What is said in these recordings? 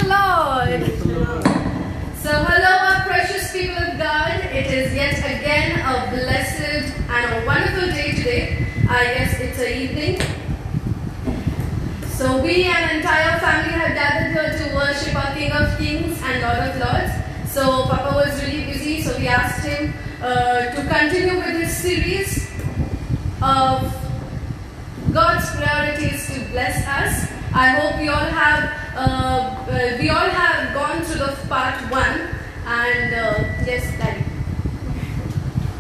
the Lord. So hello our precious people of God. It is yet again a blessed and a wonderful day today. I guess it's an evening. So we an entire family have gathered here to worship our King of Kings and Lord of Lords. So Papa was really busy, so we asked him to continue with this series of God's priorities to bless us. I hope we all have gone through the part 1 and yes, Daddy.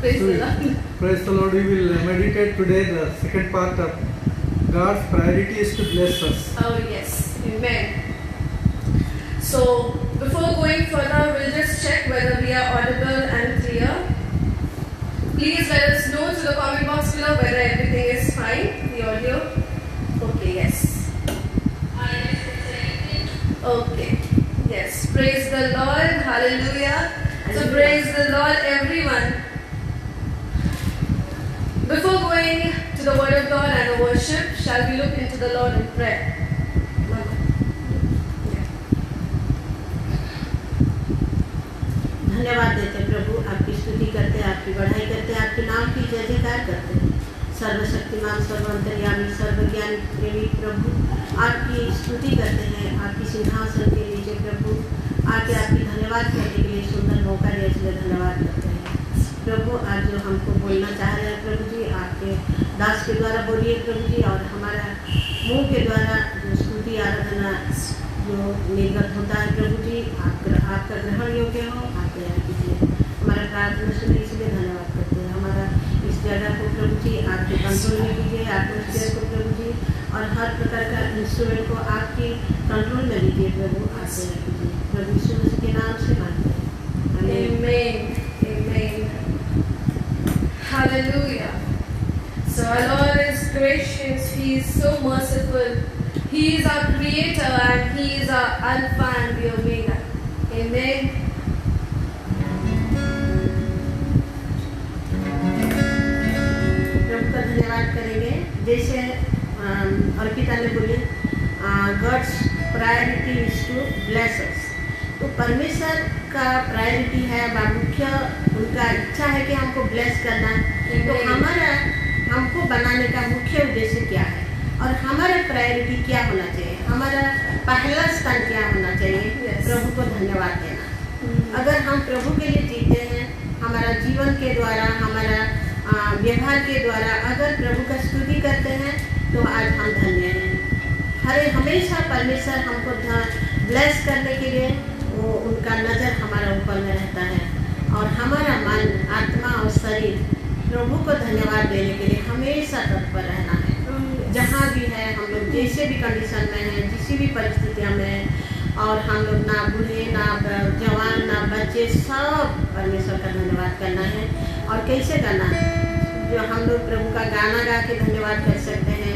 Praise the Lord. Praise the Lord. We will meditate today the second part of God's priorities to bless us. Oh yes, Amen. So before going further, we'll just check whether we are audible and clear. Please let us know through the comment box below whether everything is fine, the audio. Okay, yes. Okay, yes. Praise the Lord, hallelujah. So praise the Lord everyone. Before going to the word of God and the worship, shall we look into the Lord in prayer? धन्यवाद देते हैं प्रभु, आपकी स्तुति करते हैं, आपकी बढ़ाई करते हैं, आपके नाम की जय जयकार करते हैं। सर्वशक्तिमान, सर्वअंतर्यामी, सर्वज्ञानी प्रेमी प्रभु, आपकी स्तुति करते हैं, आपकी सिंहासन के नीचे प्रभु आके आपकी धन्यवाद करने के लिए सुंदर मौका दिया, इसलिए धन्यवाद करते हैं प्रभु। आज जो हमको बोलना चाह रहे हैं प्रभु जी, आपके दास के द्वारा बोलिए प्रभु जी, और हमारा मुंह के द्वारा जो स्तुति आराधना जो निर्गत होता है प्रभु जी, आपका ग्रहण योग्य हो, आप दया कीजिए। हमारा प्रार्थना सुनिए, इसलिए धन्यवाद करते हैं। हमारा इस जगह को प्रभु जी आपके कंट्रोल में कीजिए, एटमॉस्फेयर को प्रभु जी, और हर प्रकार का इंस्ट्रूमेंट को आपके कंट्रोल में लीजिए प्रभु, आप दया कीजिए। प्रभु यीशु मसीह के नाम से मांगते हैं, आमीन, आमीन, hallelujah. So our Lord is gracious, He is so merciful. He is our creator and He is our Alpha and the Omega. Amen. प्रभु का धन्यवाद करेंगे। जैसे अर्पिता ने बोली, God's priority is to bless us. तो परमेश्वर का प्रायोरिटी है, मुख्य उनका इच्छा है कि हमको ब्लेस करना। तो हमारा हमको बनाने का मुख्य उद्देश्य क्या है और हमारा प्रायोरिटी क्या होना चाहिए, हमारा पहला स्थान क्या होना चाहिए? प्रभु को धन्यवाद देना। अगर हम प्रभु के लिए जीते हैं, हमारा जीवन के द्वारा, हमारा व्यवहार के द्वारा अगर प्रभु का स्तुति करते हैं, तो आज हम धन्य हैं। हमेशा परमेश्वर हमको ब्लेस करने के लिए वो उनका नज़र हमारा ऊपर में रहता है, और हमारा मन, आत्मा और शरीर प्रभु को धन्यवाद देने के लिए हमेशा तत्पर रहना है। जहाँ भी है, हम लोग जैसे भी कंडीशन में हैं, जिस भी परिस्थितियों में, और हम लोग ना बूढ़े, ना जवान, ना बच्चे, सब परमेश्वर का धन्यवाद करना है। और कैसे करना है? जो हम लोग प्रभु का गाना गा के धन्यवाद कर सकते हैं,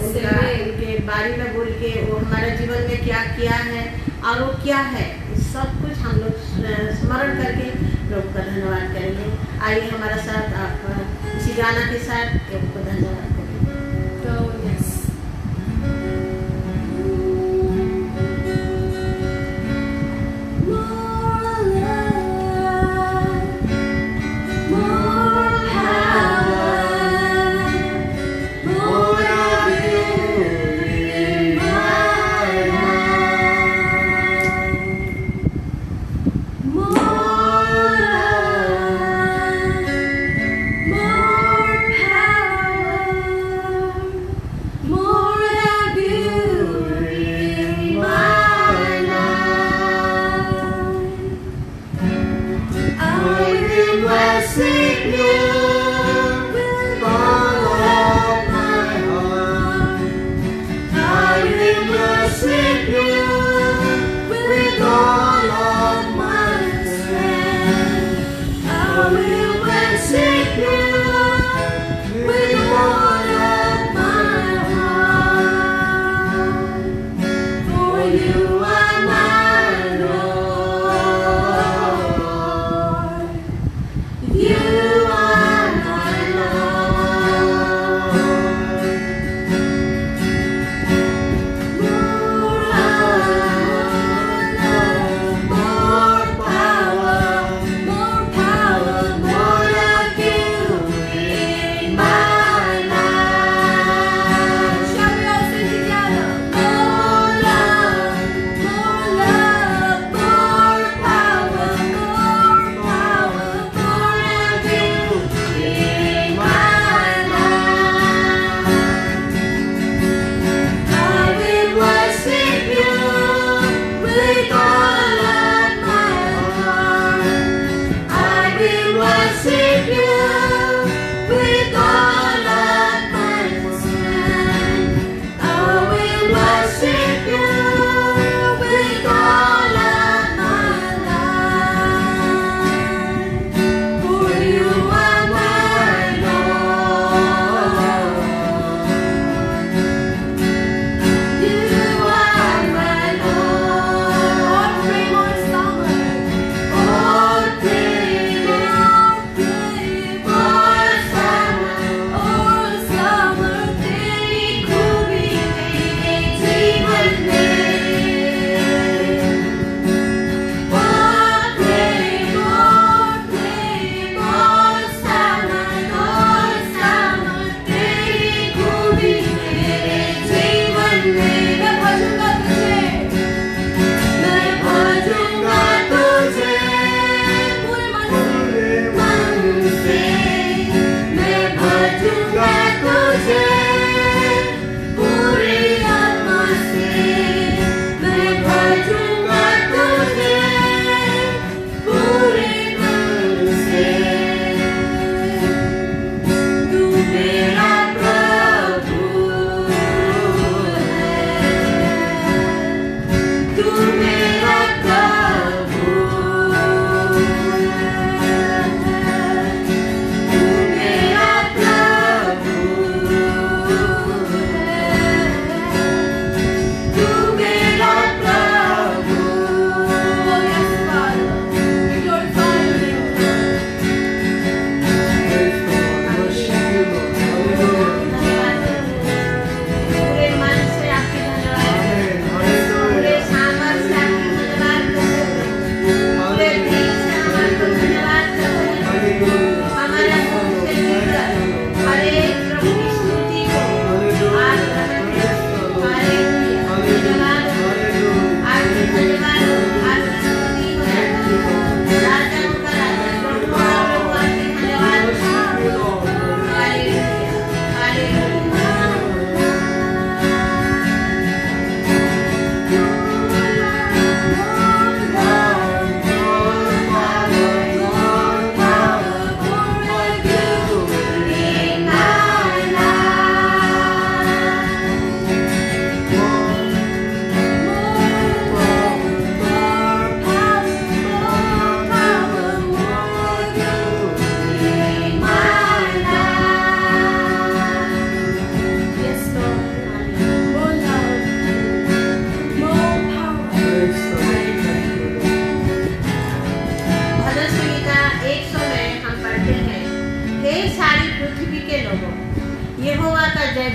उनके बारे में बोल के वो हमारा जीवन में क्या किया है और वो क्या है, सब कुछ हम लोग स्मरण करके प्रभु का धन्यवाद करेंगे। आइए हमारा साथ आप इसी गाना के साथ प्रभु को धन्यवाद करेंगे।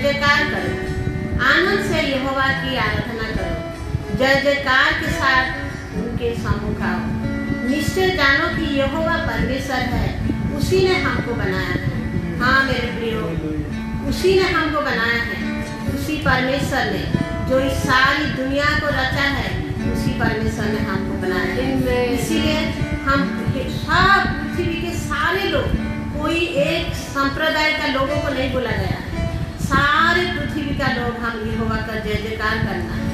जयकार करो, आनंद से यहोवा की आराधना करो, जय जयकार के साथ उनके सम्मुख आओ। निश्चय जानो कि यहोवा परमेश्वर है, उसी ने हमको बनाया है। हाँ मेरे प्रियो, उसी ने हमको बनाया है, उसी परमेश्वर ने जो इस सारी दुनिया को रचा है, उसी परमेश्वर ने हमको बनाया है। इसीलिए हम सब पृथ्वी के सारे लोग, कोई एक संप्रदाय का लोगों को नहीं बोला गया है, सारे पृथ्वी का लोग हम यहोवा का जय जयकार करना है,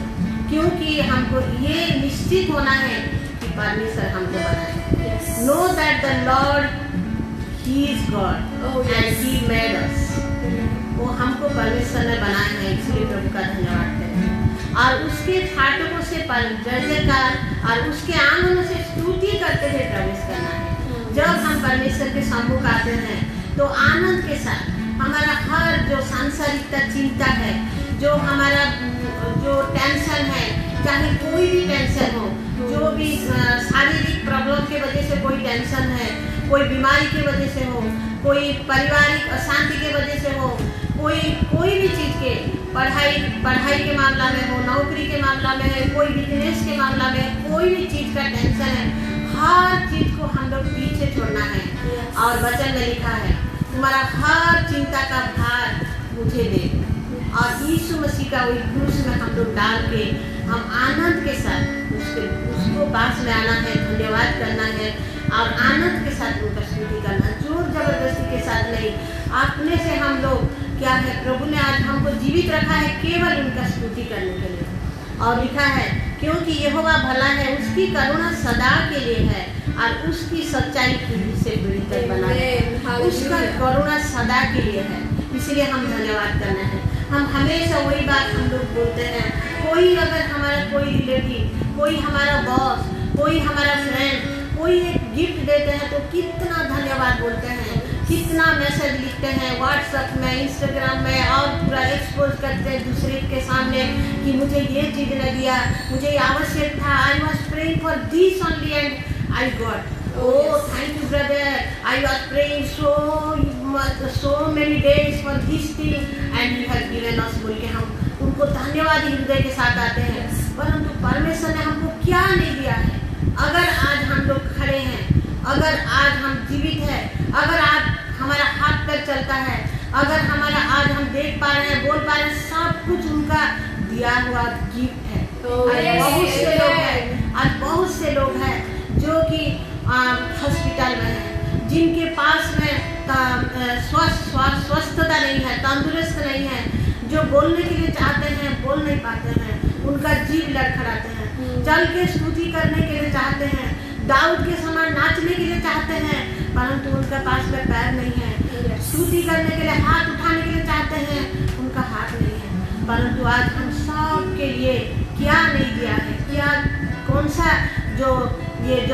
क्योंकि हमको ये निश्चित होना है कि परमेश्वर हमको बनाए। Know that the Lord he is God and he made us. वो हमको परमेश्वर ने बनाया है, इसलिए प्रभु का धन्यवाद करें और उसके फाटकों से जय जयकार और उसके आंगनों से स्तुति करते हुए प्रवेश करना है। जब हम परमेश्वर के सम्मुख आते हैं तो आनंद के साथ हमारा हर जो सांसारिकता चिंता है, जो हमारा जो टेंशन है, चाहे कोई भी टेंशन हो, जो भी शारीरिक प्रॉब्लम के वजह से कोई टेंशन है, कोई बीमारी की वजह से हो, कोई पारिवारिक अशांति की वजह से हो, कोई भी चीज़ के पढ़ाई के मामला में हो, नौकरी के मामला में है, कोई बिजनेस के मामला में, कोई भी चीज़ का टेंशन है, हर चीज़ को हम लोग पीछे छोड़ना है। और वचन में लिखा है, तुम्हारा हर चिंता का भार मुझे दे, और यीशु मसीह का वही क्रूस में हम लोग डाल के हम आनंद के साथ उसको पास में आना है, धन्यवाद करना है और आनंद के साथ उनका स्तुति करना, जोर जबरदस्ती के साथ नहीं। अपने से हम लोग क्या है, प्रभु ने आज हमको जीवित रखा है केवल उनका स्तुति करने के लिए। और लिखा है, क्योंकि यहोवा भला है, उसकी करुणा सदा के लिए है और उसकी सच्चाई पीढ़ी से पीढ़ी तक बना है। उसका करुणा सदा के लिए है, इसलिए हम धन्यवाद करना है। हम हमेशा वही बात हम लोग बोलते हैं, कोई अगर हमारा कोई रिलेटिव, कोई हमारा बॉस, कोई हमारा फ्रेंड कोई एक गिफ्ट देते हैं तो कितना धन्यवाद बोलते हैं, कितना मैसेज लिखते हैं व्हाट्सएप में, इंस्टाग्राम में और पूरा एक्सपोज करते हैं दूसरे के सामने कि मुझे ये चीज़ ने दिया, मुझे आवश्यक था, I was praying for this only and I got. Oh, thank you, brother. I was praying so many days for this thing, and you have given us. बोल के हम उनको धन्यवाद हृदय के साथ आते हैं। परंतु परमेश्वर ने हमको क्या नहीं दिया है? अगर आज हम लोग खड़े हैं, अगर आज हम जीवित हैं, अगर आज हमारा हाथ पैर चलता है, अगर हमारा आज हम देख पा रहे हैं, बोल पा रहे हैं, सब कुछ उनका दिया हुआ गिफ्ट है। आज बहुत से लोग हैं जो कि हॉस्पिटल में है, जिनके पास में स्वस्थता नहीं है, तंदुरुस्त नहीं है, जो बोलने के लिए चाहते हैं बोल नहीं पाते हैं, उनका जीव लड़खड़ाते हैं, चल के स्तुति करने के लिए चाहते हैं, दाऊद के समान नाचने के लिए चाहते हैं, परंतु उनका पास में पैर नहीं है, स्तुति करने के लिए हाथ उठाने के लिए चाहते हैं, उनका हाथ नहीं है। परंतु आज हम सब के लिए क्या नहीं दिया है, क्या कौन सा जो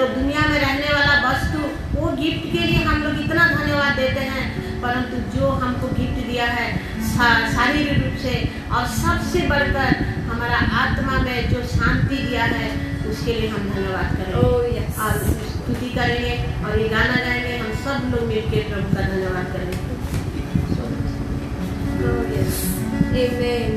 दुनिया में रहने वाला वस्तु, वो गिफ्ट के लिए हम लोग इतना धन्यवाद देते हैं, परंतु जो हमको गिफ्ट दिया है शारीरिक रूप से और सबसे बढ़कर हमारा आत्मा में जो शांति दिया है, उसके लिए हम धन्यवाद करेंगे और स्तुति करेंगे और ये गाना गाएंगे। हम सब लोग मिलकर प्रभु का धन्यवाद करेंगे। Amen.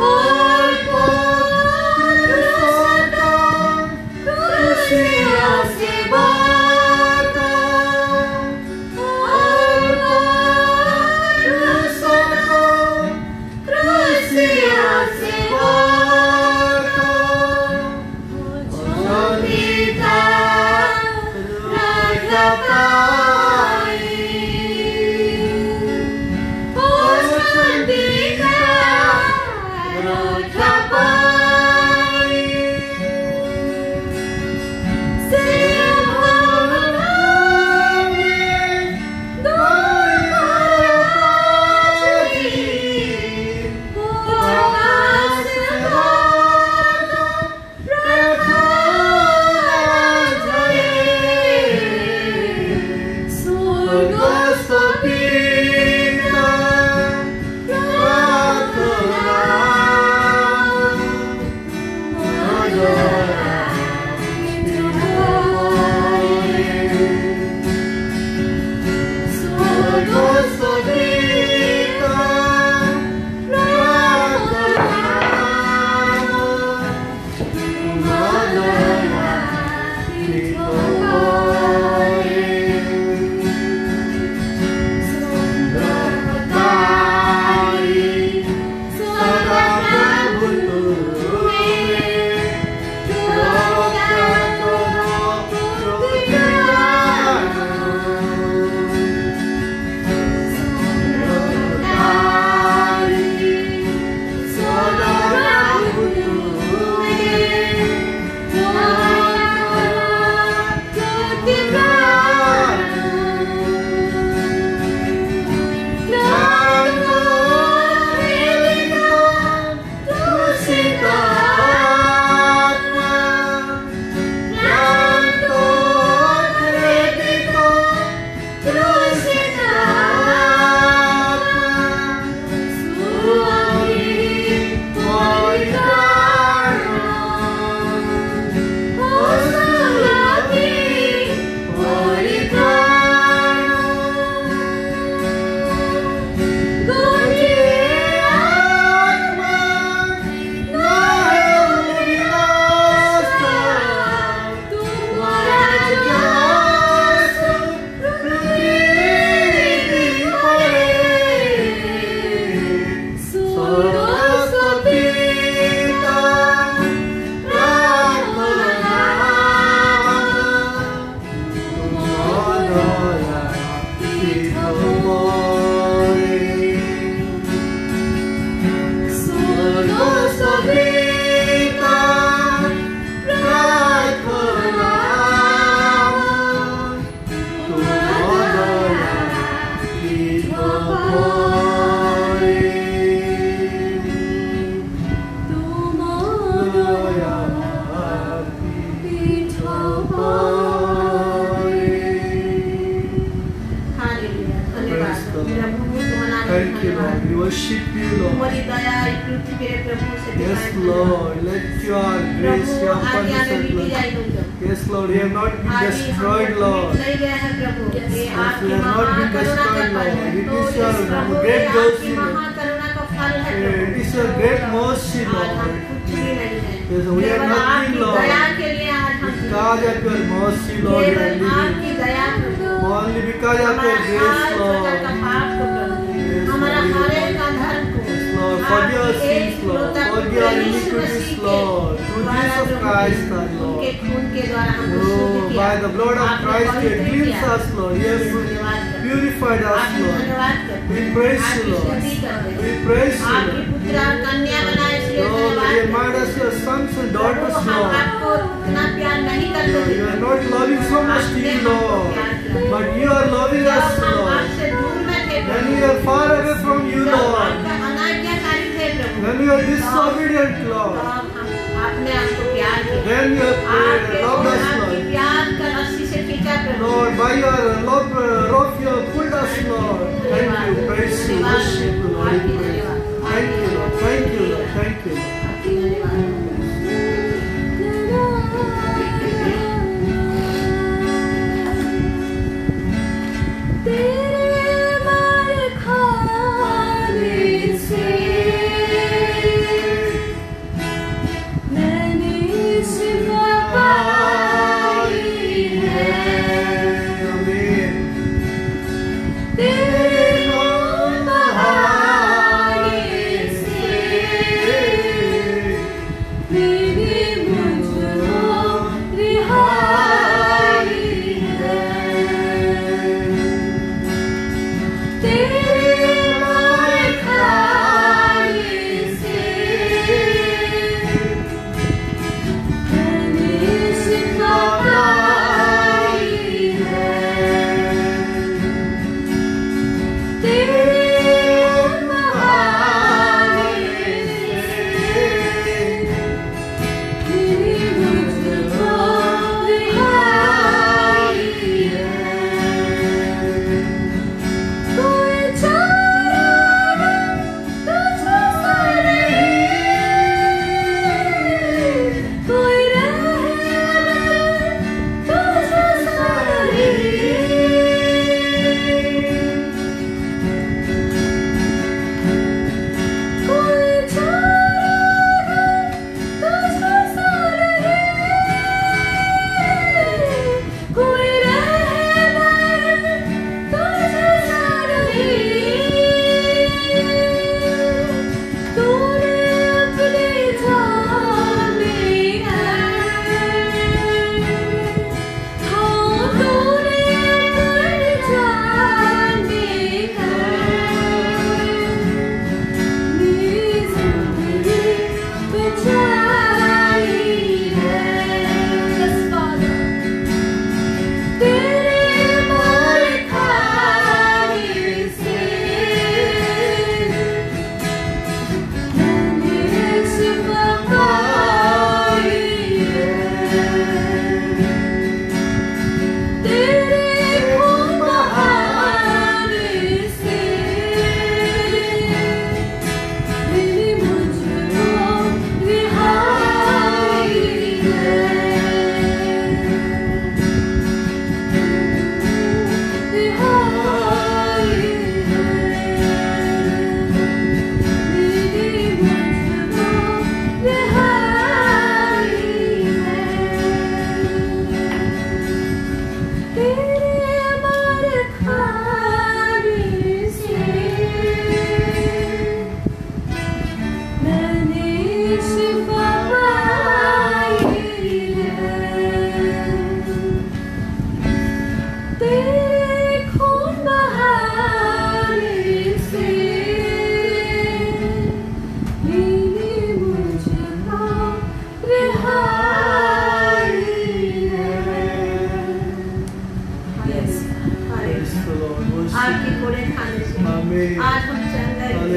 और पत्थरों खुशियों से बांटो, और पत्थरों खुशियों से बांटो, जो पिता राजा पाए, और पिता राजा पाए, Thank you, Lord. We worship you, Lord. तुम्हारी दया इस पृथ्वी पे प्रभु से Yes, दिखाई Lord. Let your grace, your प्रभु आगे आगे permission, बीती जाए Lord. तुम Yes, Lord. We have not been destroyed, Lord. नहीं गए हैं प्रभु ये Yes, आपकी we have not महान been करुणा का destroyed, फल Lord. है It तो is your इस प्रभु great ये mercy, आपकी Lord. महान करुणा का फल है It Prabhu is your great mercy, आज हम Lord. कुछ भी नहीं है Yes, we are केवल nothing, आपकी Lord. दया के लिए आज हम Because of your mercy, Lord, we are केवल living. आपकी दया प्रभु Only because of your grace, Lord. हमारा हर एक का धर्म को Lord, forgive our sins, Lord. Forgive our iniquities, Lord. Through Jesus Christ, our Lord. उनके खून के द्वारा हमको शुद्ध Oh, किया by the blood of आपने Christ, you पवित्र cleansed किया। us, Lord. You have धन्यवाद करते हैं। purified us, आपको Lord. धन्यवाद करते हैं। We praise you, आपकी Lord. स्तुति करते हैं। We praise you, आपकी Lord. पुत्र और कन्या बनाए इसलिए Lord, धन्यवाद you have करते made हैं। us your sons and daughters, प्रभु, हम Lord. आपको इतना प्यार नहीं करते थे You are not loving so much to you, Lord. But you are loving जब us, हम Lord. आपसे दूर में थे When Prabhu, we are far away from you, जब Lord. आपका अनाज्ञाकारी थे प्रभु, When we are disobedient, तब Lord. आपने हमको प्यार किया। Then you have आपके loved us, आपकी Lord. प्यार का रस्सी से खींचा प्रभु। Lord, by your love, rope you have pulled us, Lord. Thank you, praise you, worship you, Lord. We praise you. Thank you, Lord. Thank you, Lord. Thank you, Lord. आपकी धन्यवाद। तेरे बरखाने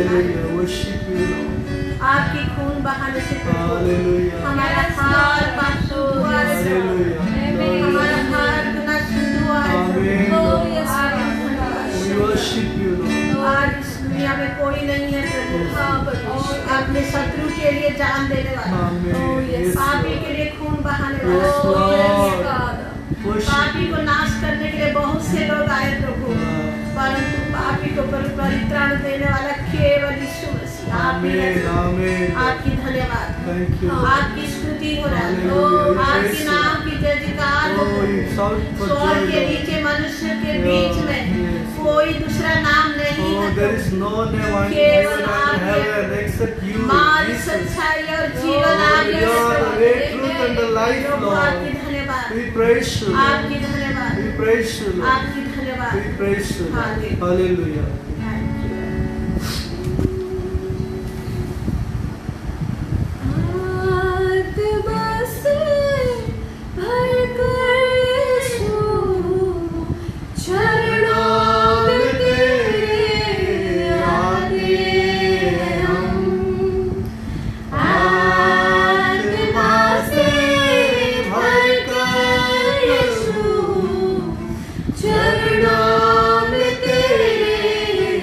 Hallelujah. Worship you, Lord. आपके खून बहाने से प्रभु Hallelujah. हमारा हर पाप हुआ है प्रभु। Hallelujah. हमारा हर गुनाह शुद्ध हुआ है प्रभु। Oh, yes, आपका Lord. धन्यवाद। We worship you, Lord. आज इस दुनिया में कोई नहीं है प्रभु। हाँ, परमेश्वर। अपने शत्रु के लिए जान देने वाला, Amen. Oh, yes. Yes, पापी Lord. के लिए खून बहाने Yes, वाला, Oh, yes, Lord. Father. Worship पापी को you. नाश करने के लिए बहुत से लोग आए प्रभु, परंतु पापी को परित्राण देने वाला केवल यीशु मसीह आप ही हैं Amen. प्रभु। Amen. आपकी धन्यवाद, Thank you. आपकी स्तुति हो रहा है, Hallelujah. आपके नाम की जय जयकार हो। Oh, you shout for joy, स्वर्ग के Lord. नीचे मनुष्य के बीच में Yes. कोई दूसरा नाम नहीं Oh, है there is Prabhu. no name under केवल heaven आप and heaven except you, मार्ग, Jesus. सच्चाई और जीवन Oh, आप ही you are the हैं way, Prabhu. truth, and the life, Prabhu Lord. आपकी धन्यवाद, We praise you, Lord. आपकी धन्यवाद, We praise you, Lord. आपकी धन्यवाद। We praise you, Lord. Hallelujah. Hallelujah. आत्मा से भरकर यीशु चरणों में तेरे आते हैं हम। आत्मा से भरकर यीशु चरणों में तेरे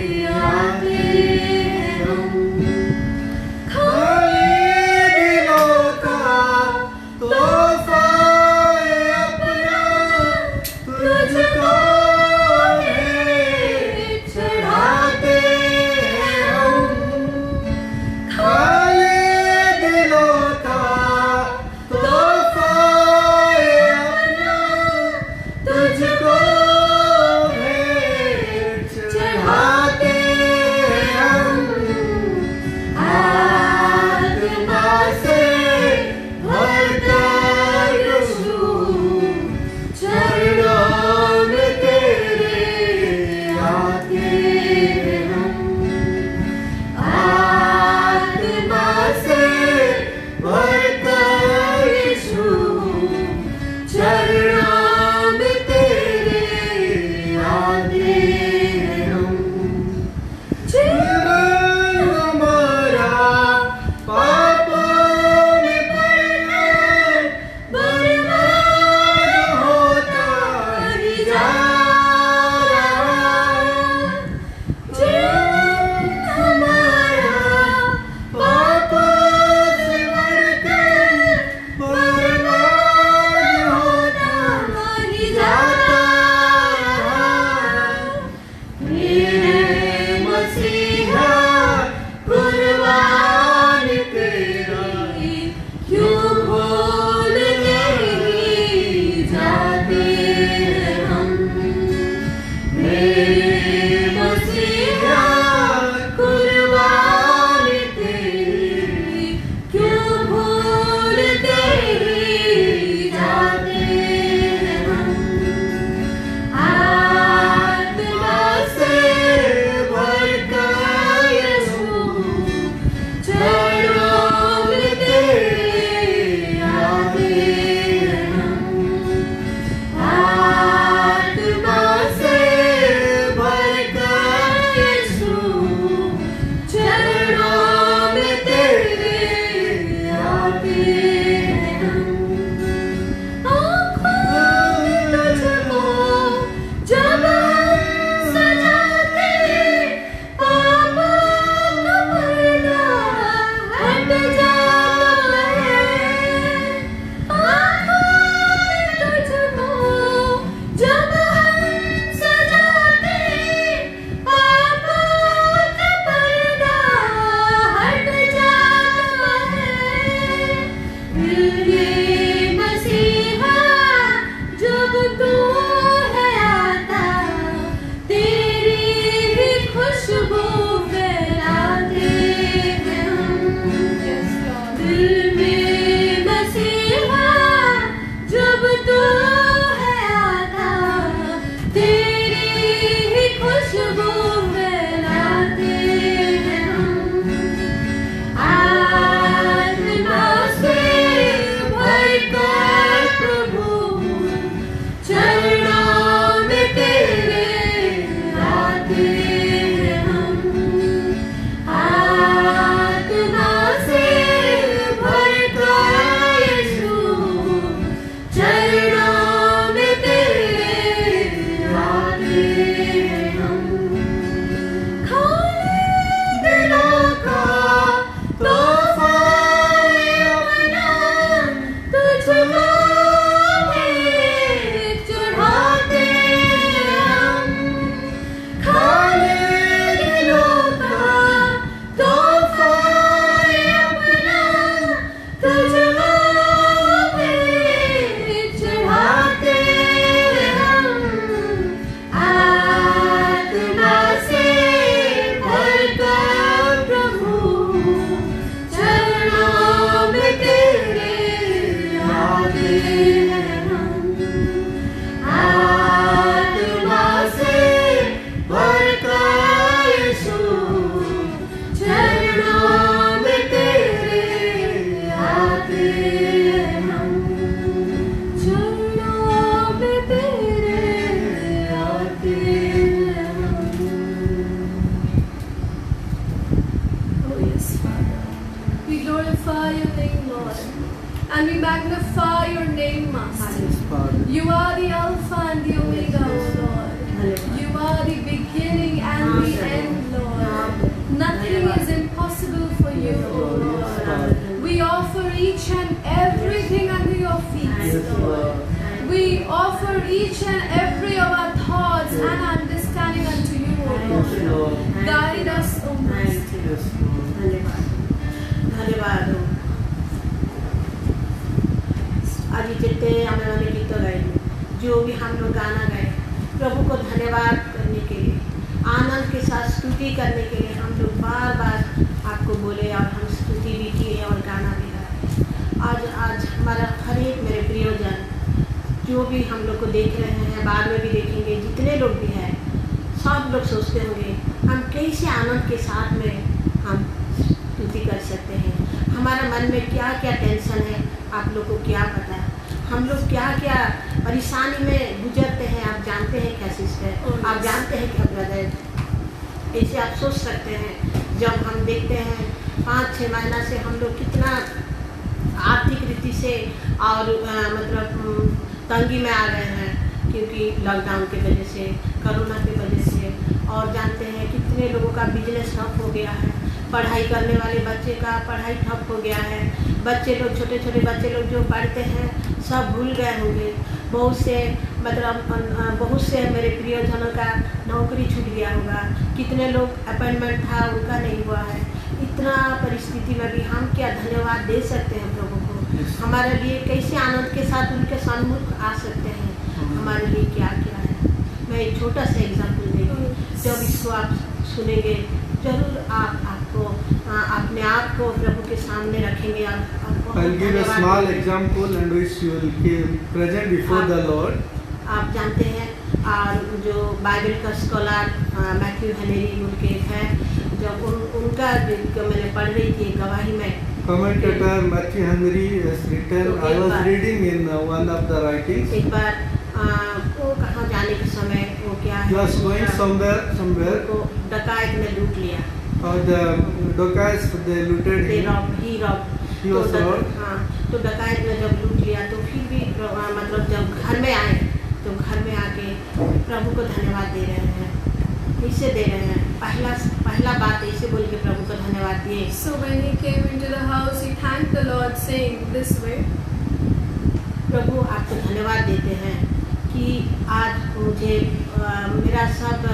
Lord. And we magnify your name, Master. Yes, Father. You are the Alpha and the Omega, O Lord. You are the beginning and the end, Lord. Nothing is impossible for you, O Lord. We offer each and everything under your feet, Yes, Lord. Lord. We offer each and every of our thoughts and understanding unto you, O Yes, Lord. Lord. Guide us, O Master. Yes, Lord. धन्यवाद धन्यवाद आज जितने हमें वाले गीत गाए जो भी हम लोग गाना गाए प्रभु को धन्यवाद करने के लिए आनंद के साथ स्तुति करने के लिए हम लोग बार बार आपको बोले और हम स्तुति भी किए और गाना भी गाए। आज हमारा हर एक मेरे प्रियजन जो भी हम लोग को देख रहे हैं बाद में भी देखेंगे जितने लोग भी हैं सब लोग सोचते होंगे हम कैसे आनंद के साथ में हम स्तुति कर सकते हैं। हमारा मन में क्या क्या टेंशन है आप लोग को क्या पता है, हम लोग क्या क्या परेशानी में गुजरते हैं आप जानते हैं क्या सिस्टर, आप जानते हैं क्या ब्रदर। ऐसे आप सोच सकते हैं जब हम देखते हैं 5-6 महीना से हम लोग कितना आर्थिक रीति से और मतलब तंगी में आ गए हैं क्योंकि लॉकडाउन की वजह से कोरोना की वजह से, और जानते हैं कितने लोगों का बिजनेस ठप हो गया है, पढ़ाई करने वाले बच्चे का पढ़ाई ठप हो गया है, बच्चे लोग छोटे छोटे बच्चे लोग जो पढ़ते हैं सब भूल गए होंगे, बहुत से मतलब बहुत से मेरे प्रियजनों का नौकरी छूट गया होगा, कितने लोग अपॉइंटमेंट था उनका नहीं हुआ है। इतना परिस्थिति में भी हम क्या धन्यवाद दे सकते हैं प्रभु को, हमारे लिए कैसे आनंद के साथ उनके सम्मुख आ सकते हैं, हमारे लिए क्या क्या है। मैं एक छोटा सा एग्जाम्पल देंगे, जब इसको आप सुनेंगे जरूर आपको अपने आप को प्रभु के सामने रखेंगे। I'll give a small example and which you will give present before the Lord. आप जानते हैं और जो बाइबल का स्कॉलर मैथ्यू हेनरी उनके हैं, जब उनका मैंने पढ़ रही थी गवाही में Commentator Matthew Henry has written, I was reading in one of the writings. एक बार वो कहाँ जाने के समय वो क्या है, He was going somewhere. को डकायत ने लूट लिया, The dacoits they looted him. He was robbed. हाँ, तो डकायत ने जब लूट लिया तो फिर भी मतलब जब घर में आए तो घर में आके प्रभु को धन्यवाद दे रहे हैं, इससे दे रहे हैं पहला बात ऐसे बोल के प्रभु को धन्यवाद दिए। So when he came into the house, he thanked the Lord, saying this way. प्रभु आपको धन्यवाद देते हैं कि आज मुझे मेरा सब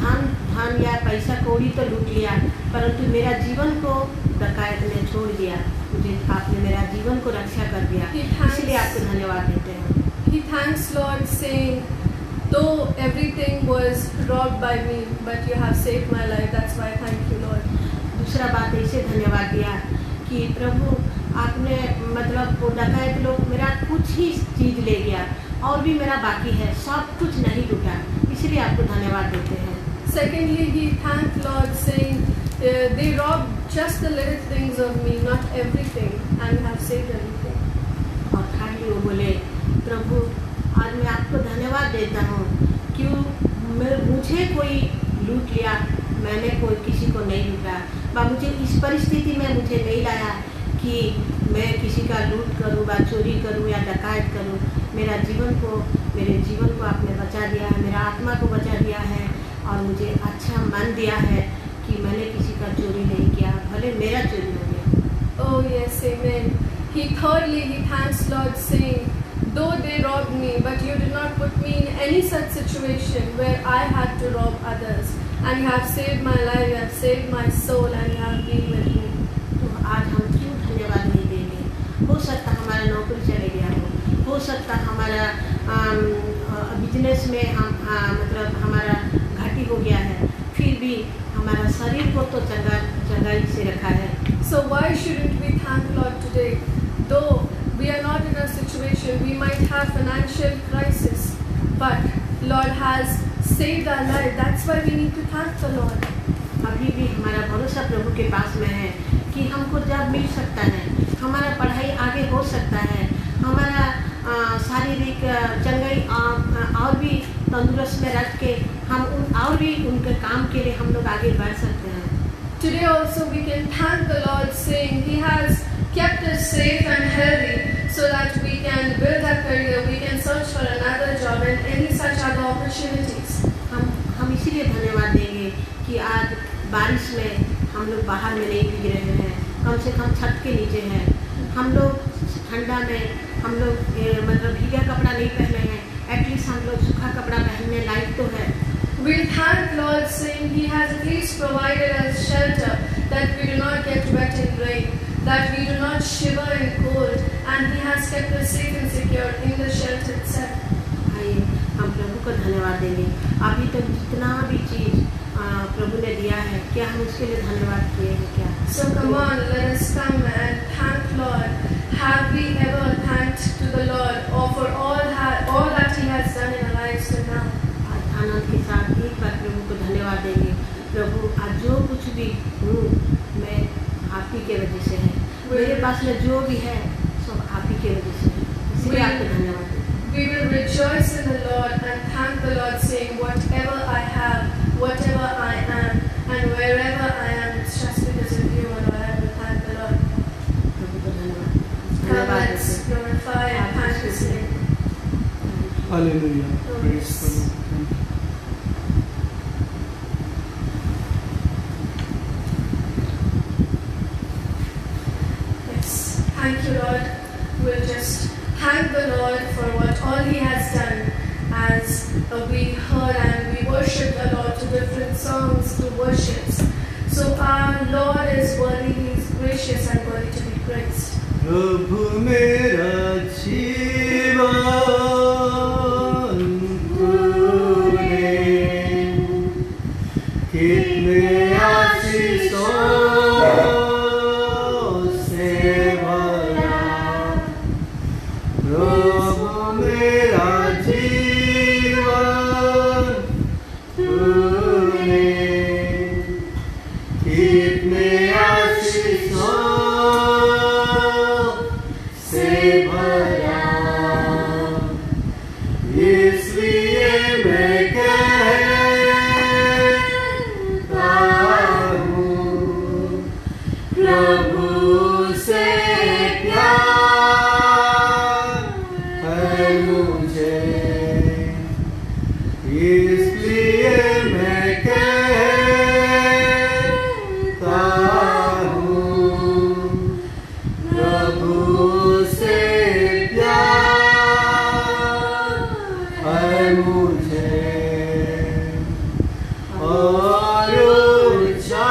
धन या पैसा कौड़ी तो लूट लिया, परंतु मेरा जीवन को डकायत ने छोड़ दिया, मुझे आपने मेरा जीवन को रक्षा कर दिया, इसलिए आपको धन्यवाद देते हैं। He thanks Lord, saying, though everything was robbed by me, but you have saved my life. That's why I thank you, Lord. दूसरा बात ऐसे धन्यवाद दिया कि प्रभु आपने मतलब वो डकायत लोग मेरा कुछ ही चीज़ ले गया और भी मेरा बाकी है, सब कुछ नहीं लूटा, इसलिए आपको धन्यवाद देते हैं। Secondly, he thanked Lord, saying, they robbed just the little things of me, not everything, and you have saved everything. और thirdly वो बोले, प्रभु आज मैं आपको धन्यवाद देता हूँ क्यों मुझे कोई लूट लिया, मैंने कोई किसी को नहीं लूटा, मुझे इस परिस्थिति में मुझे नहीं लाया कि मैं किसी का लूट करूँ व चोरी करूँ या डकायत करूँ। मेरे जीवन को आपने बचा दिया है, मेरा आत्मा को बचा दिया है और मुझे अच्छा मन दिया है कि मैंने किसी का चोरी नहीं किया, भले मेरा चोरी हो गया। Oh yes, amen. Thirdly, he thanks Lord, saying, though they robbed me, but you did not put me in any such situation where I had to rob others, and you have saved my life, you have saved my soul, and you have been with me. तो आज हम क्यों धन्यवाद नहीं देंगे? हो सकता हमारा नौकरी चले गया हो सकता हमारा बिजनेस में हम मतलब हमारा घाटी हो गया है, फिर भी हमारा शरीर को तो चंगाई से रखा है। So why shouldn't we thank Lord today? Though we are not in a situation, we might have financial crisis, but Lord has saved our life. That's why we need to thank the Lord. अभी भी हमारा भरोसा प्रभु के पास में है कि हमको जब मिल सकता है, हमारा पढ़ाई आगे हो सकता है, हमारा शारीरिक चंगाई और भी तंदुरुस्त में रख के हम और भी उनके काम के लिए हम लोग आगे बढ़ सकते हैं। Today also we can thank the Lord, saying He has kept us safe and healthy so that we can build our career, we can search for another job and any such other opportunities. हम इसीलिए धन्यवाद देंगे कि आज बारिश में हम लोग बाहर में नहीं भीग रहे हैं, कम से कम छत के नीचे हैं। हम लोग ठंडा में हम लोग मतलब भीगा कपड़ा नहीं पहने हैं, एटलीस्ट हम लोग सूखा कपड़ा पहनने लायक तो है। We'll thank Lord saying He has at least provided us shelter, that we do not get wet in rain, that we do not shiver in cold, and He has kept us safe and secure in the shelter itself. आइए हम प्रभु को धन्यवाद देंगे। अभी तक जितना भी चीज़ प्रभु ने दिया है, क्या हम उसके लिए धन्यवाद किए हैं क्या? So come on, let us come and thank Lord. Have we ever thanked to the Lord or for all that He has done in our lives till now? आज आनंद के साथ एक बार प्रभु को धन्यवाद देंगे। प्रभु आज जो कुछ भी हूँ मैं आप ही के वजह से है, मेरे पास में जो भी है सब आप ही के वजह से है, इसलिए आपको धन्यवाद देंगे। We will rejoice in the Lord and thank the Lord, saying, whatever I have, whatever I am, and wherever I am, it's just because of you, and I will thank the Lord. प्रभु को धन्यवाद Come, let's glorify and thank His name. Hallelujah. Praise the Lord. Thank you. Yes, thank you, Lord. We'll just thank the Lord for what all He has done, as we heard and we worshipped the Lord to different songs, to worships. So our Lord is worthy, He is gracious and worthy to be praised. प्रभु मेरा जीवन तूने कितने आशीषों से भरा। प्रभु मेरा जीवन तूने कितने आशीषों से भरा। इसलिए मैं कहता हूँ प्रभु से प्यार है मुझे। इसलिए मैं कहता हूँ प्रभु से प्यार है मुझे। और ऊंचा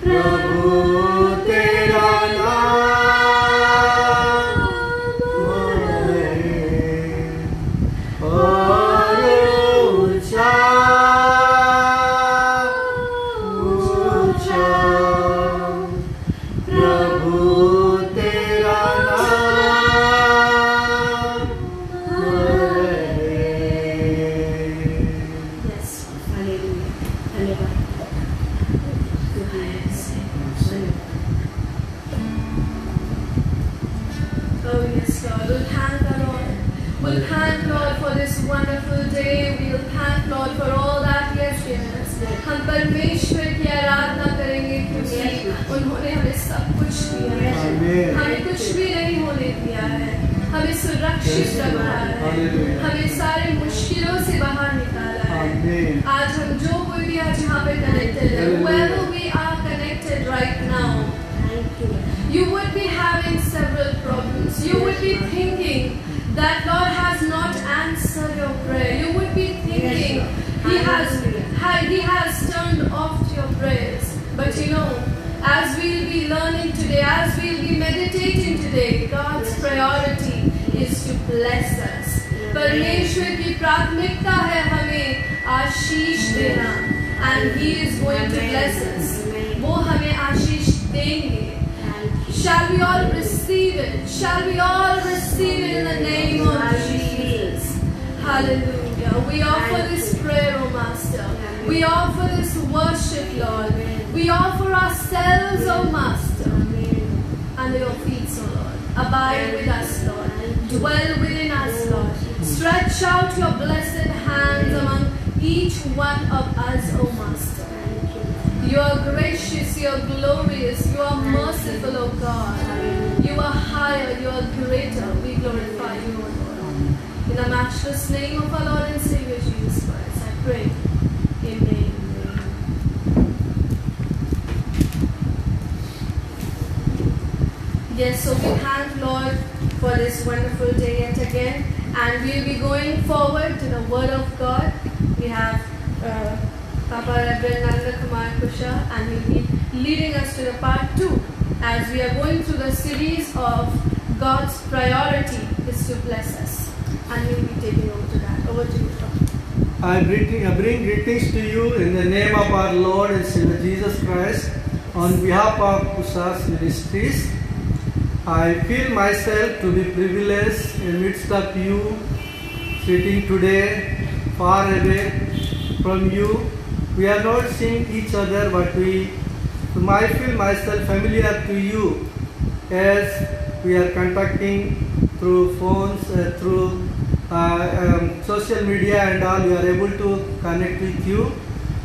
प्रभु तेरा नाम है। और ऊंचा प्रभु तेरा नाम है। Yes. हालेलुया। धन्यवाद। Oh yes, Lord. We'll thank the Lord. We'll thank Lord for this wonderful day. We'll thank Lord for all that He has given us. हम परमेश्वर की आराधना करेंगे क्योंकि उन्होंने हमें सब कुछ दिया है। Amen. हमें कुछ भी नहीं होने दिया है, हमें सुरक्षित रखा है, Hallelujah. हमें सारे मुश्किलों से बाहर निकाला है। Amen. आज हम जो कोई भी आज यहाँ पे connected है, whoever we are connected right now, Thank you. you would be having several problems. You would be thinking that Lord has not answered your prayer. You would be thinking He has turned off your prayers. But you know, as we'll be learning today, as we'll be meditating today, God's priority is to bless us. परमेश्वर की प्राथमिकता है हमें आशीष देना, and He is going to bless us. वो हमें आशीष देंगे. Shall we all receive it? Shall we all receive it in the name of Jesus? Hallelujah. We offer this prayer, O Master. We offer this worship, Lord. We offer ourselves, O Master, under your feet, O Lord. Abide with us, Lord. Dwell within us, Lord. Stretch out your blessed hands among each one of us, O Master. You are gracious, you are glorious, you are merciful, O God. You are higher, you are greater. We glorify you, O Lord. In the matchless name of our Lord and Savior Jesus Christ, I pray. Amen. Yes, so we thank Lord for this wonderful day yet again, and we'll be going forward to the Word of God. We have Papa Reverend Nanda Kumar Kusha, and he'll be leading us to the part 2 as we are going through the series of God's priority is to bless us, and we'll be taking over to that. Over to you, Papa. I bring greetings to you in the name of our Lord and Savior Jesus Christ on behalf of Kusha's Ministries. I feel myself to be privileged in midst of you, sitting today far away from you. We are not seeing each other, but I feel myself familiar to you as we are contacting through phones, through social media and all. We are able to connect with you.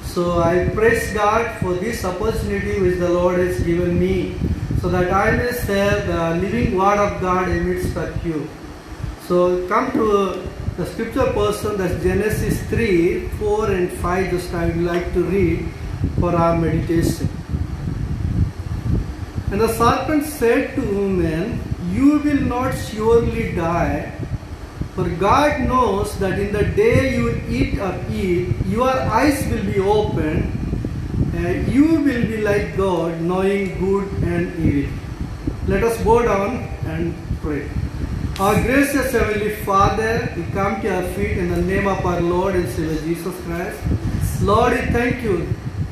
So I praise God for this opportunity which the Lord has given me, so that I may share the living word of God in midst of you. So come to the scripture portion, that's Genesis 3, 4 and 5, just I would like to read for our meditation. And the serpent said to woman, you will not surely die, for God knows that in the day you eat of it, your eyes will be opened, and you will be like God, knowing good and evil. Let us bow down and pray. Our gracious Heavenly Father, we come to your feet in the name of our Lord and Savior Jesus Christ. Lord, we thank you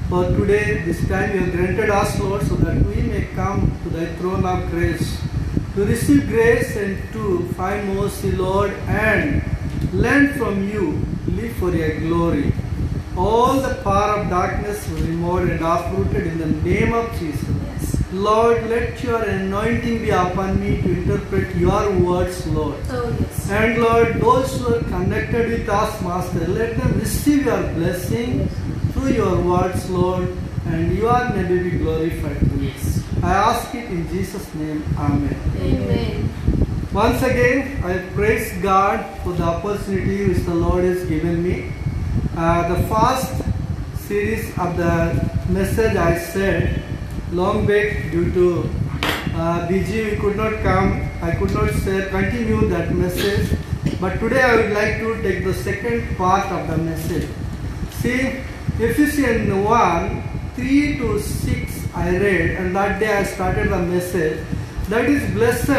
for today, this time you have granted us, Lord, so that we may come to thy throne of grace, to receive grace and to find mercy, Lord, and learn from you, live for your glory. All the power of darkness will be removed and uprooted in the name of Jesus. Lord, let your anointing be upon me to interpret your words, Lord. Oh, yes. And Lord, those who are connected with us, Master, let them receive your blessing through your words, Lord, and your name will be glorified. Yes. I ask it in Jesus' name. Amen. Amen. Once again, I praise God for the opportunity which the Lord has given me. The first series of the message I said long back, due to busy, we could not come. I could not continue that message. But today I would like to take the second part of the message. See, Ephesians 1, 3 to 6 I read, and that day I started the message. That is, blessed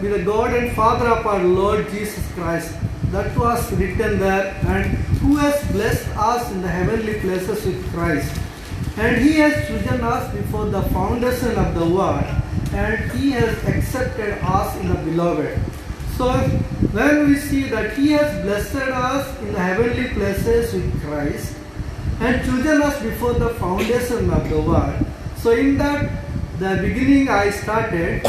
be the God and Father of our Lord Jesus Christ. That was written there, and who has blessed us in the heavenly places with Christ. And he has chosen us before the foundation of the world, and he has accepted us in the beloved. So when we see that he has blessed us in the heavenly places with Christ and chosen us before the foundation of the world. So in that, the beginning I started,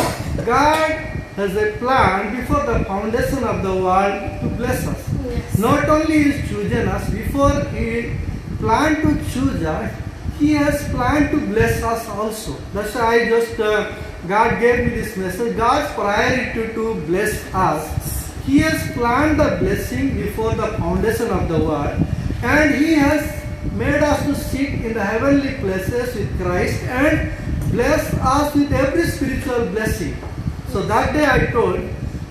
God has a plan before the foundation of the world to bless us. Yes. Not only He has chosen us, before He planned to choose us, He has planned to bless us also. That's why God gave me this message. God's priority to bless us. He has planned the blessing before the foundation of the world, and He has made us to sit in the heavenly places with Christ and bless us with every spiritual blessing. So that day I told,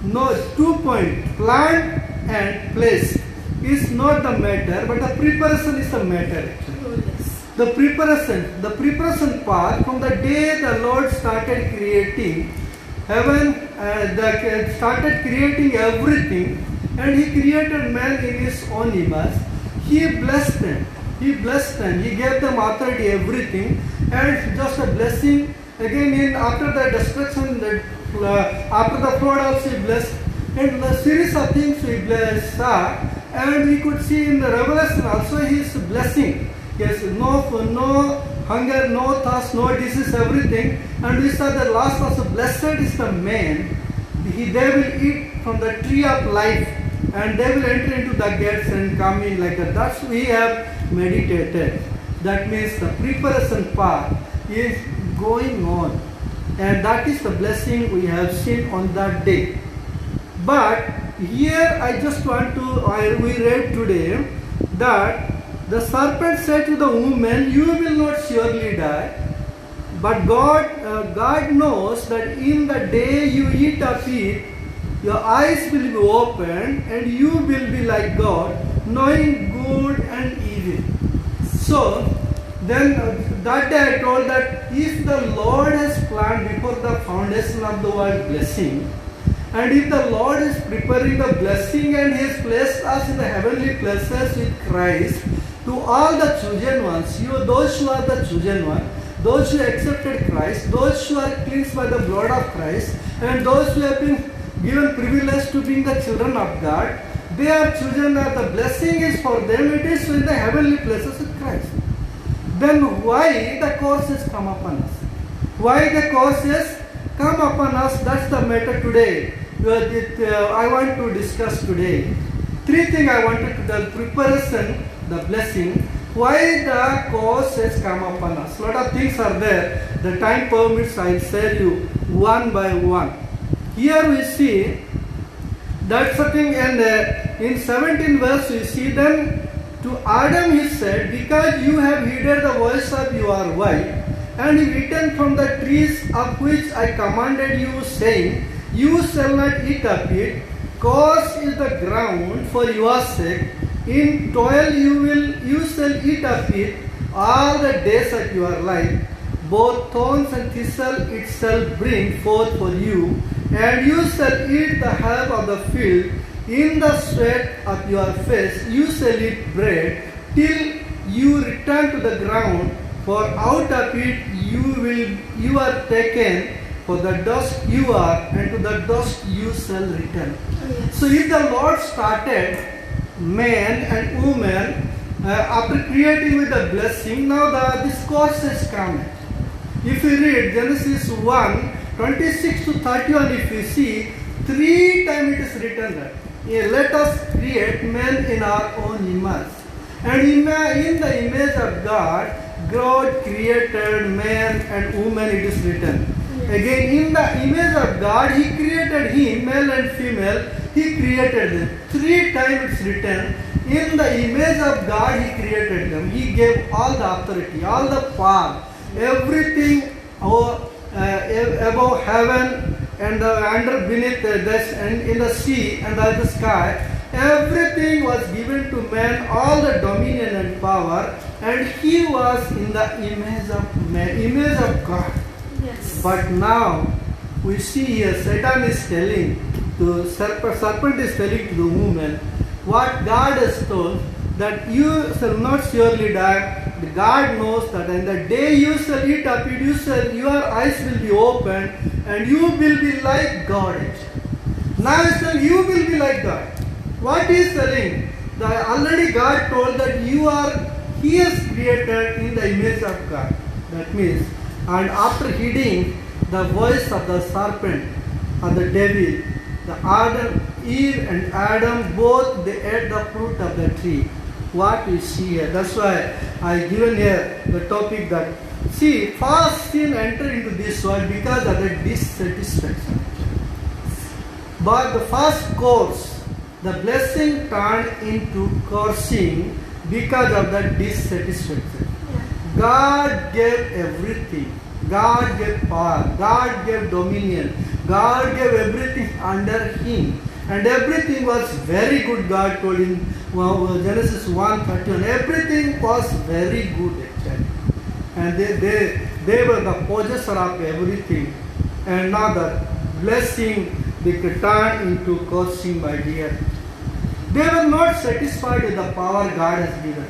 no, 2 points, plan and place is not the matter, but the preparation is the matter. The preparation part, from the day the Lord started creating heaven, started creating everything, and He created man in His own image. He blessed them. He blessed them. He gave them authority, everything, and just a blessing. Again, after the destruction, after the flood also He blessed, and a series of things we blessed, and we could see in the Revelation also His blessing. Yes, no hunger, no thirst, no disease, everything. And we saw that last also, blessed is the man. They will eat from the tree of life, and they will enter into the gates and come in like that. That's we have meditated. That means the preparation part is going on, and that is the blessing we have seen on that day. But here I just want to, we read today that the serpent said to the woman, "You will not surely die." But God knows that in the day you eat of it, your eyes will be opened and you will be like God, knowing good and evil. So, then that day I told that if the Lord has planned before the foundation of the world blessing, and if the Lord is preparing the blessing and He has placed us in the heavenly places with Christ, to all the chosen ones, those who are the chosen ones, those who accepted Christ, those who are cleansed by the blood of Christ, and those who have been given privilege to being the children of God, they are chosen that the blessing is for them, it is in the heavenly places with Christ. Then why the curses come upon us? Why the curses come upon us? That's the matter today. I want to discuss today. Three things I wanted to tell: preparation, the blessing, why the curses come upon us. Lot of things are there. The time permits, I'll share you one by one. Here we see that's the thing, and in 17 verse we see, then to Adam he said, "Because you have heeded the voice of your wife, and you eaten from the trees of which I commanded you, saying, You shall not eat of it. Cursed is the ground for your sake. In toil you shall eat of it all the days of your life. Both thorns and thistle it shall bring forth for you, and you shall eat the herb of the field. In the sweat of your face you shall eat bread till you return to the ground, for out of it you are taken, for the dust you are, and to the dust you shall return." So if the Lord started man and woman after creating with the blessing, now this curse has come. If you read Genesis 1:26 to 31, if you see, 3 times it is written that, "Let us create man in our own image." And in the image of God, God created man and woman, it is written. Again, in the image of God, He created him, male and female, He created them. 3 times it's written, in the image of God He created them. He gave all the authority, all the power, everything above heaven and under beneath this and in the sea and the sky. Everything was given to man, all the dominion and power, and he was in the image of man, image of God. Yes. But now we see here Satan is telling to serpent is telling to the woman what God has told, that you shall not surely die. God knows that in the day you shall eat of it, your eyes will be opened and you will be like God. Now you will be like God. What he is telling? That already God told that He has created in the image of God. That means, and after heeding the voice of the serpent or the devil, Eve and Adam, both they ate the fruit of the tree. What we see here. That's why I given here the topic that, see, first sin entered into this world because of the dissatisfaction. But the first course, the blessing turned into cursing because of the dissatisfaction. God gave everything. God gave power. God gave dominion. God gave everything under Him. And everything was very good, God told in Genesis 1:31. Everything was very good actually. And they were the possessor of everything. And now the blessing they turned into cursing, my dear. They were not satisfied with the power God has given.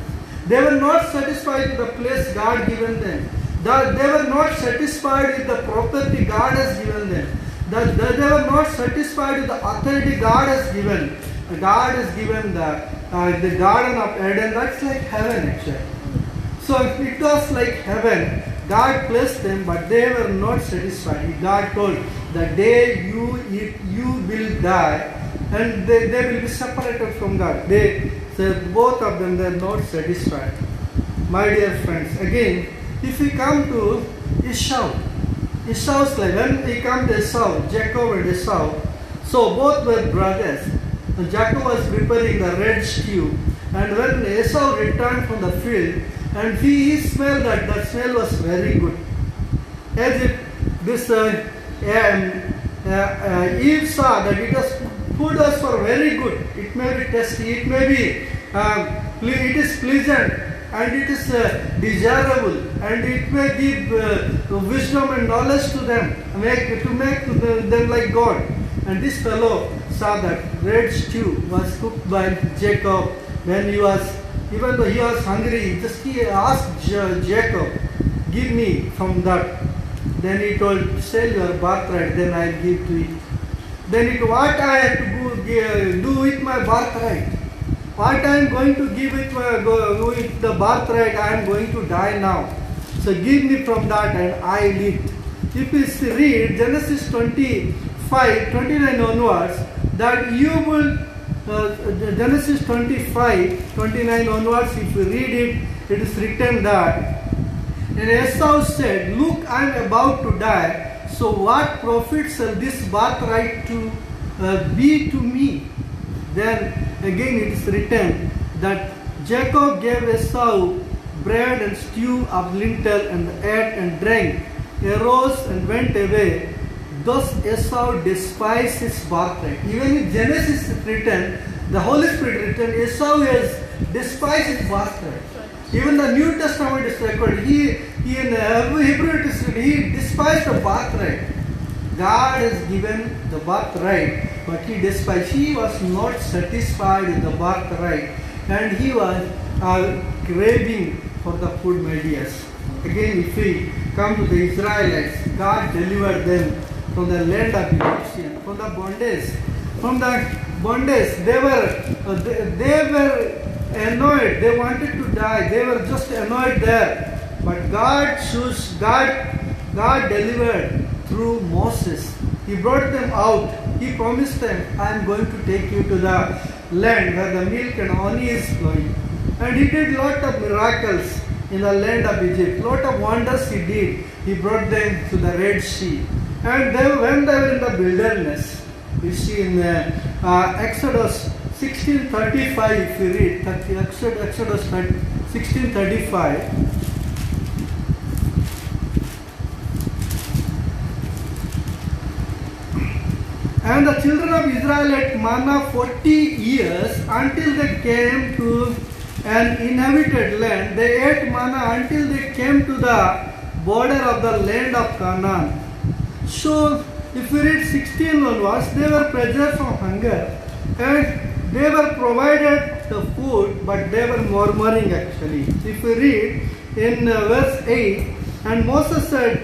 They were not satisfied with the place God given them. They were not satisfied with the property God has given them. They were not satisfied with the authority God has given. God has given the Garden of Eden. That's like heaven actually. So it was like heaven. God blessed them, but they were not satisfied. God told, the day you eat, you will die, and they will be separated from God. They said both of them, they are not satisfied. my dear friends, again, if we come to Esau's life, when we come to Esau, Jacob and Esau, so both were brothers. And Jacob was preparing the red stew, and when Esau returned from the field, and he smelled that the smell was very good. As if this Eve saw that it was food was for very good. It may be tasty, it may be it is pleasant, and it is desirable, and it may give wisdom and knowledge to them, to make them like God. And this fellow saw that red stew was cooked by Jacob when he was, even though he was hungry, just he asked Jacob, give me from that. Then he told, sell your birthright, then I will give to it. Then what I have to do with my birthright? What I am going to give with the birthright? I am going to die now. So give me from that and I live. If you read Genesis 25, 29 onwards, that you will, Genesis 25, 29 onwards, if you read it, it is written that, and Esau said, look, I am about to die, so what profit shall this birthright to be to me? Then again it is written that Jacob gave Esau bread and stew of lintel, and ate and drank, arose and went away. Thus Esau despised his birthright. Even in Genesis is written, the Holy Spirit written, Esau has despised his birthright. Even the New Testament is recorded. He in Hebrew it is written, he despised the birthright. God has given the birthright, but he despised. He was not satisfied with the birthright, and he was craving for the food, my dears. Again, if we come to the Israelites, God delivered them from the land of Egypt, from the bondage. From the bondage, they were annoyed. They wanted to die. They were just annoyed there. But God delivered through Moses. He brought them out. He promised them, I am going to take you to the land where the milk and honey is flowing. And he did lot of miracles in the land of Egypt. Lot of wonders he did. He brought them to the Red Sea. And when they were in the wilderness, you see in Exodus 16:35, if you read Exodus 16:35. And the children of Israel ate manna 40 years until they came to an inhabited land. They ate manna until they came to the border of the land of Canaan. So, if we read 16 onwards, they were preserved from hunger, and they were provided the food, but they were murmuring actually. If we read in verse 8, and Moses said,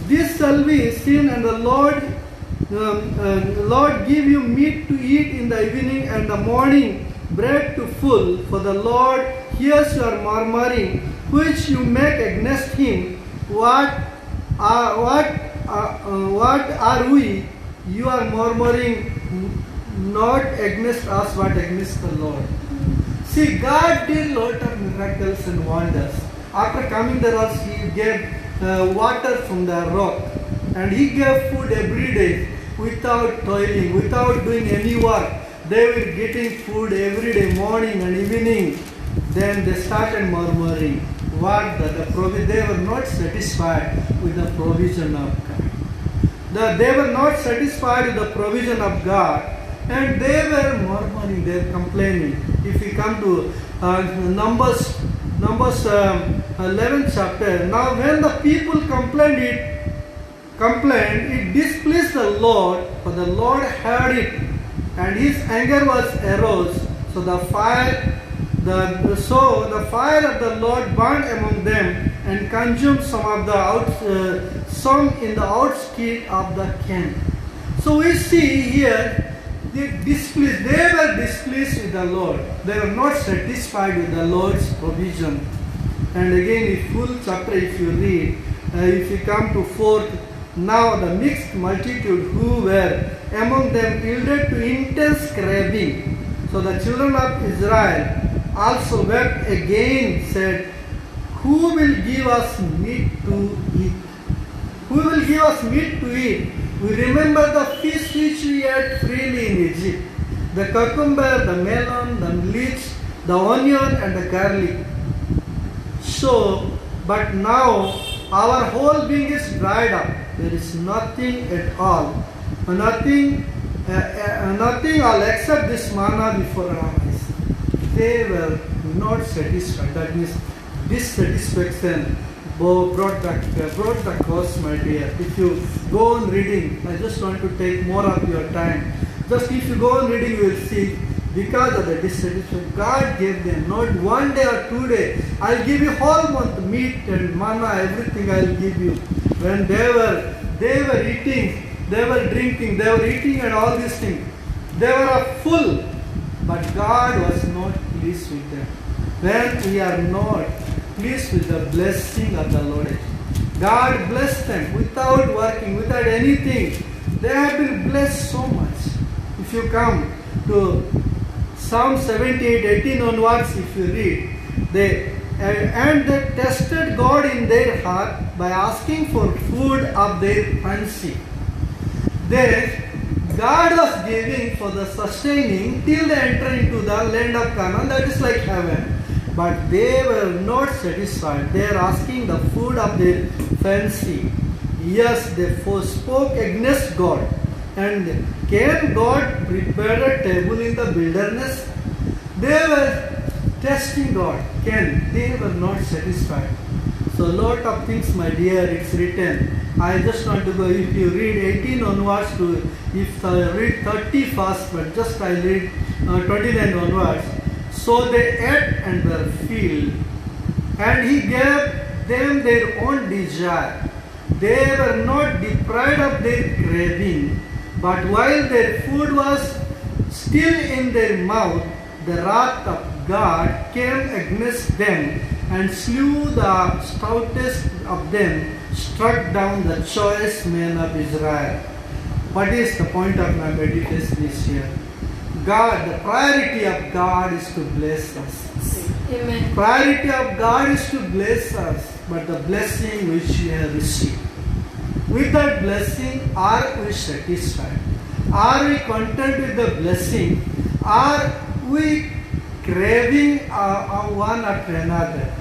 this shall be seen, and the Lord give you meat to eat in the evening and the morning, bread to full, for the Lord hears your murmuring, which you make against him. What are we? You are murmuring not against us, but against the Lord. See, God did lot of miracles and wonders. After coming there also, he gave water from the rock, and he gave food every day without toiling, without doing any work. They were getting food every day, morning and evening. Then they started murmuring. They were not satisfied with the provision of God. They were not satisfied with the provision of God, and they were murmuring, they were complaining. If we come to Numbers 11th chapter, now when the people complained, it displeased the Lord, for the Lord heard it, and his anger was arose. So the fire of the Lord burned among them and consumed some in the outskirts of the camp. So we see here they were displeased with the Lord. They were not satisfied with the Lord's provision. And again, in full chapter, if you read, if you come to 4th, now the mixed multitude who were among them yielded to intense craving. So the children of Israel also wept again, said, "Who will give us meat to eat? Who will give us meat to eat? We remember the fish which we ate freely in Egypt, the cucumber, the melon, the leeks, the onion and the garlic. So, but now our whole being is dried up. There is nothing at all, nothing all except this manna before our eyes." They were not satisfied. That means dissatisfaction brought the cause, my dear. If you go on reading, I just want to take more of your time. Just if you go on reading, you will see, because of the dissatisfaction, God gave them not 1 day or 2 days. I'll give you whole month meat and manna, everything I'll give you. When they were eating, they were drinking, they were eating and all these things. They were full, but God was not pleased with them. When we are not pleased with the blessing of the Lord, God blessed them without working, without anything. They have been blessed so much. If you come to Psalm 78, 18 onwards, if you read, they tested God in their heart by asking for food of their fancy. God was giving for the sustaining till they enter into the land of Canaan, that is like heaven. But they were not satisfied. They are asking the food of their fancy. Yes, they spoke against God. And can God prepare a table in the wilderness? They were testing God. They were not satisfied. So lot of things, my dear, it's written. I just want to go, if you read 18 onwards to, if I read 30 first, but just I read 29 onwards. So they ate and were filled, and he gave them their own desire. They were not deprived of their craving, but while their food was still in their mouth, the wrath of God came against them and slew the stoutest of them, struck down the choice men of Israel. What is the point of my meditation this year? God, the priority of God is to bless us. Amen. Priority of God is to bless us, but the blessing which we have received. With that blessing, are we satisfied? Are we content with the blessing? Are we craving one after another?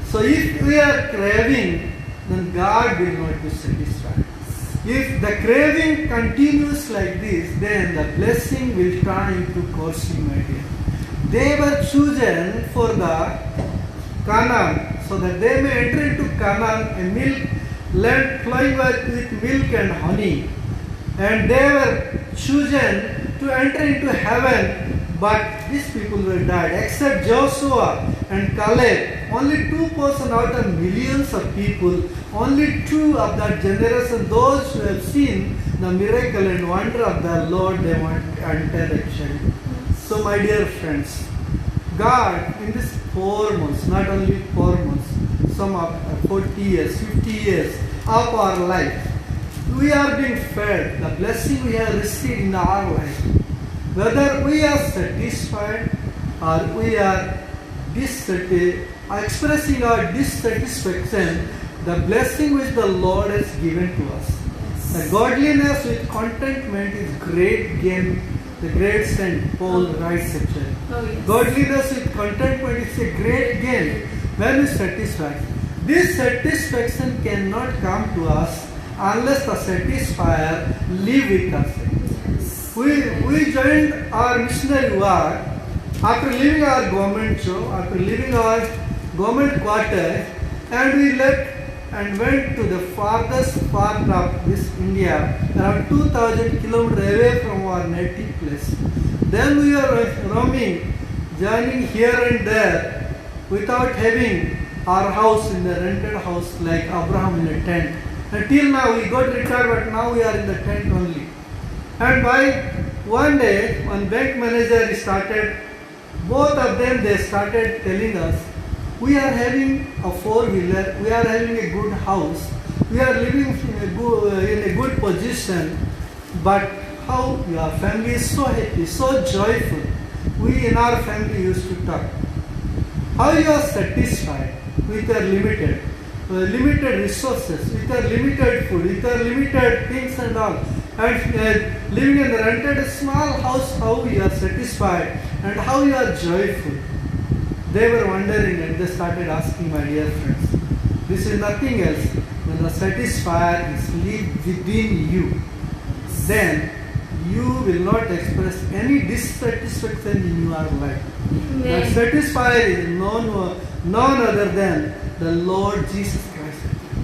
So if we are craving, then God will not be satisfied. If the craving continues like this, then the blessing will turn into cursing, my dear. They were chosen for the Canaan, so that they may enter into Canaan, a land flowing with milk and honey. And they were chosen to enter into heaven, but these people were died, except Joshua and Caleb. Only 2% out of millions of people, only 2 of that generation, those who have seen the miracle and wonder of the Lord, they want to enter actually. So my dear friends, God in this 4 months, not only 4 months, some of 40 years, 50 years of our life, we are being fed the blessing we have received in our life. Whether we are satisfied or we are expressing our dissatisfaction, the blessing which the Lord has given to us. The godliness with contentment is great gain. The great Saint Paul writes actually. Oh, yes. Godliness with contentment is a great gain when we satisfy. This satisfaction cannot come to us unless the satisfier live with us. We joined our missionary work after leaving our government job, after leaving our government quarter, and we left and went to the farthest part of this India, around 2000 kilometers away from our native place. Then we were roaming, journeying here and there without having our house in the rented house like Abraham in a tent. Until now we got retired, but now we are in the tent only. And by one day, one bank manager started, both of them, they started telling us, we are having a 4-wheeler, we are having a good house, we are living in a good position, but how your family is so happy, so joyful. We in our family used to talk. how you are satisfied with your limited resources, with your limited food, with your limited things and all, and living in the rented small house, how you are satisfied and how you are joyful. They were wondering and they started asking, my dear friends, this is nothing else. When the satisfier is live within you, then you will not express any dissatisfaction in your life. That satisfier is none other than the Lord Jesus Christ.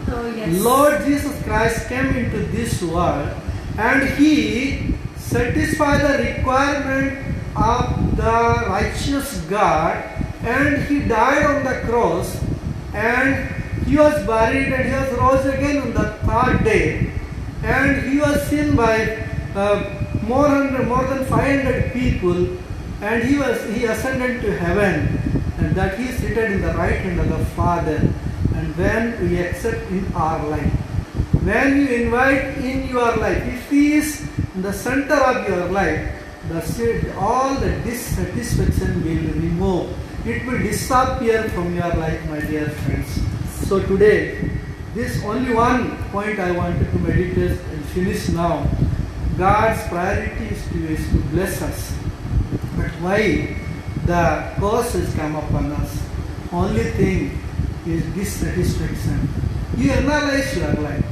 Oh, yes. Lord Jesus Christ came into this world and He satisfied the requirement of the righteous God, and He died on the cross, and He was buried and He was rose again on the third day, and He was seen by more than 500 people, and He ascended to heaven, and that He is seated in the right hand of the Father. And when we accept in our life, when you invite in your life, if He is in the center of your life, all the dissatisfaction will remove. It will disappear from your life, my dear friends. So today, this only one point I wanted to meditate and finish now. God's priority is to bless us. But why the curse has come upon us? Only thing is dissatisfaction. You analyze your life.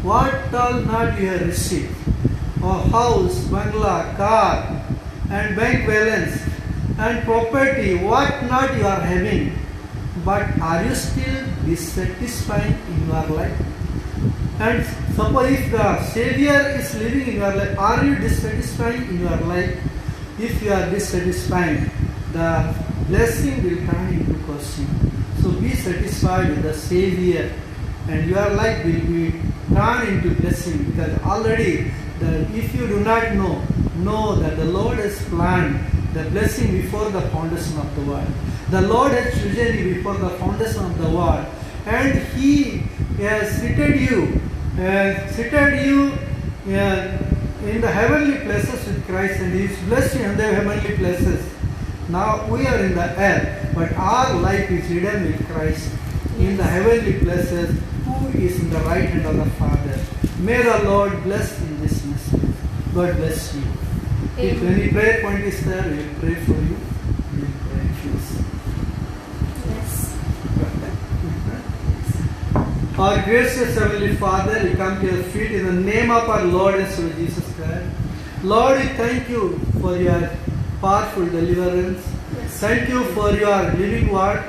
What all not you have received? A house, bungalow, car, and bank balance, and property, what not you are having. But are you still dissatisfied in your life? And suppose if the Savior is living in your life, are you dissatisfied in your life? If you are dissatisfied, the blessing will turn into question. So be satisfied with the Savior, and your life will be turned into blessing, because already if you do not know that the Lord has planned the blessing before the foundation of the world. The Lord has chosen you before the foundation of the world, and He has seated you in the heavenly places with Christ, and He has blessed you in the heavenly places. Now we are in the earth, but our life is hidden with Christ in the heavenly places, who is in the right hand of the Father. May the Lord bless in this message. God bless you. If any prayer point is there, we will pray for you. We will pray, please. Yes. Our gracious Heavenly Father, we come to your feet in the name of our Lord and Savior Jesus Christ. Lord, we thank you for your powerful deliverance. Yes. Thank you for your living word.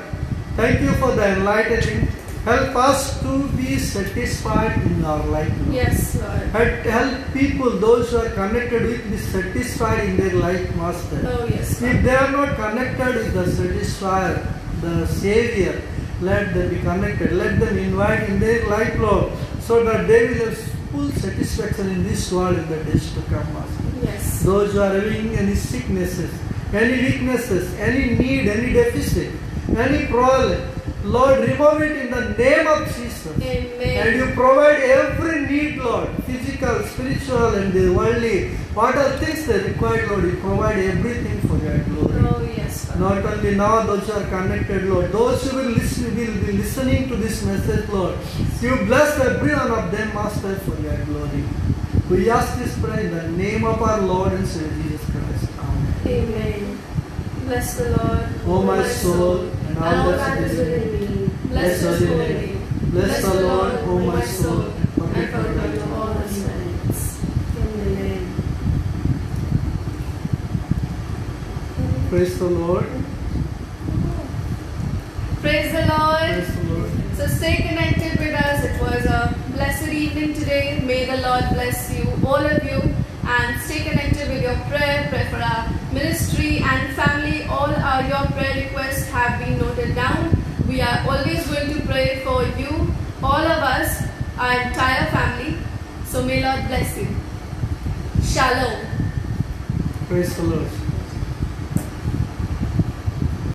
Thank you for the enlightening. Help us to be satisfied in our life. Yes, Lord. Help people, those who are connected with, be satisfied in their life, Master. Oh, yes, Lord. If they are not connected with the satisfier, the Savior, let them be connected. Let them invite in their life, Lord, so that they will have full satisfaction in this world in the days to come, Master. Yes. Those who are having any sicknesses, any weaknesses, any need, any deficit, any problem, Lord, remove it in the name of Jesus. Amen. And you provide every need, Lord, physical, spiritual, and the worldly. What are things they require, Lord? You provide everything for your glory. Oh, yes, Lord. Not only now those who are connected, Lord, those who will be listening to this message, Lord. You bless every one of them, Master, for your glory. We ask this prayer in the name of our Lord and Savior Jesus Christ. Amen. Amen. Bless the Lord, O my soul, and all that is within me. Bless His holy name. Bless the Lord, O my soul, and forget all His benefits. Amen. Praise the Lord. Praise the Lord. Praise the Lord. So stay connected with us. It was a blessed evening today. May the Lord bless you, all of you. And stay connected with your prayer. Pray for our ministry and family. All your prayer requests have been noted down. We are always going to pray for you, all of us, our entire family. So may Lord bless you. Shalom. Praise the Lord.